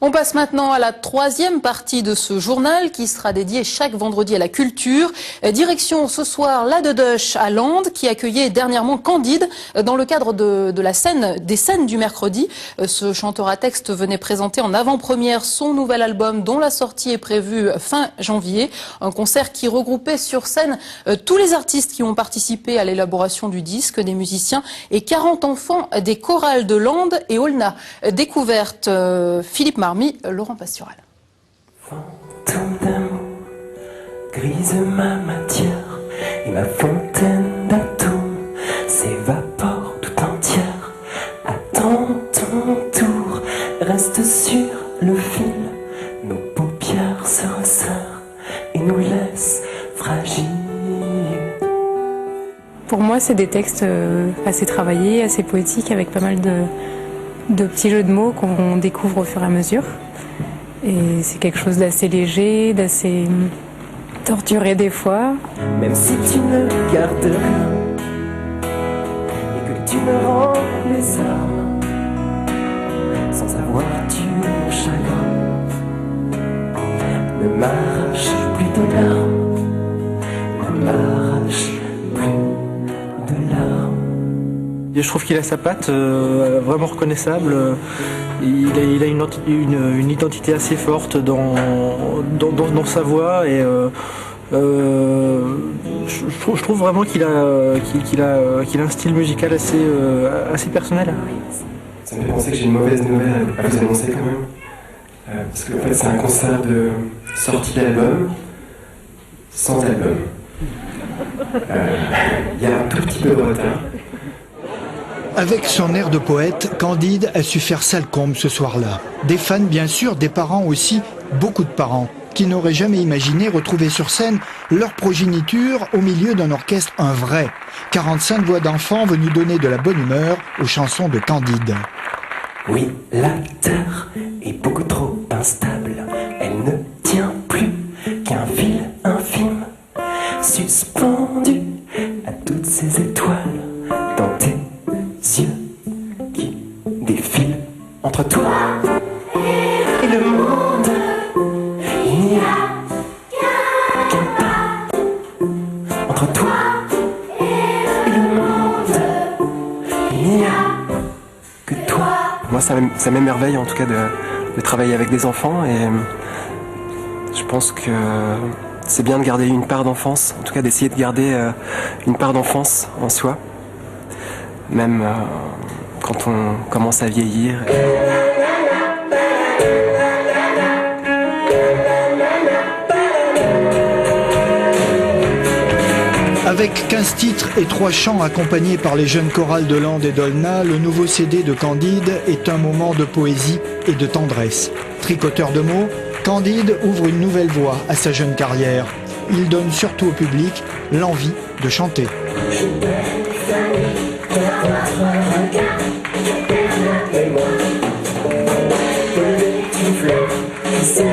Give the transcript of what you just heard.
On passe maintenant à la troisième partie de ce journal qui sera dédié chaque vendredi à la culture. Direction ce soir la Dedoche à Landes qui accueillait dernièrement Candide dans le cadre des scènes du mercredi. Ce chanteur à texte venait présenter en avant-première son nouvel album dont la sortie est prévue fin janvier. Un concert qui regroupait sur scène tous les artistes qui ont participé à l'élaboration du disque, des musiciens et 40 enfants des chorales de Landes et Aulnat. Découverte Philippe Marmy, Laurent Pastural. Fantôme d'amour, grise ma matière et ma fontaine d'atomes s'évapore tout entière. Attends ton tour, reste sur le fil, nos paupières se resserrent et nous laissent fragiles. Pour moi, c'est des textes assez travaillés, assez poétiques, avec pas mal de petits jeux de mots qu'on découvre au fur et à mesure. Et c'est quelque chose d'assez léger, d'assez torturé des fois. Même si tu ne gardes rien et que tu me rends les armes, sans avoir tué mon chagrin, ne m'arrache plus de larmes, ne m'arrache plus de larmes. Je trouve qu'il a sa patte vraiment reconnaissable. Il a une identité assez forte dans sa voix et je trouve vraiment qu'il a un style musical assez personnel. Ça me fait penser que j'ai une mauvaise nouvelle à vous annoncer quand même. Parce que en fait c'est un concert de sortie d'album sans album. Il y a un tout petit peu de retard. Avec son air de poète, Candide a su faire sale comble ce soir-là. Des fans bien sûr, des parents aussi, beaucoup de parents, qui n'auraient jamais imaginé retrouver sur scène leur progéniture au milieu d'un orchestre, un vrai. 45 voix d'enfants venus donner de la bonne humeur aux chansons de Candide. Oui, la terre est beaucoup trop instable, elle ne tient plus qu'un fil infime, suspendu à toutes ces étoiles dans tes yeux qui défilent entre toi et le monde. Il n'y a qu'un pas entre toi et le monde. Il n'y a que toi. Moi, ça m'émerveille en tout cas de travailler avec des enfants et je pense que c'est bien de garder une part d'enfance, en tout cas d'essayer de garder une part d'enfance en soi. Même quand on commence à vieillir. Avec 15 titres et 3 chants accompagnés par les jeunes chorales de Landes et d'Aulnat, le nouveau CD de Candide est un moment de poésie et de tendresse. Tricoteur de mots, Candide ouvre une nouvelle voie à sa jeune carrière. Il donne surtout au public l'envie de chanter. C'est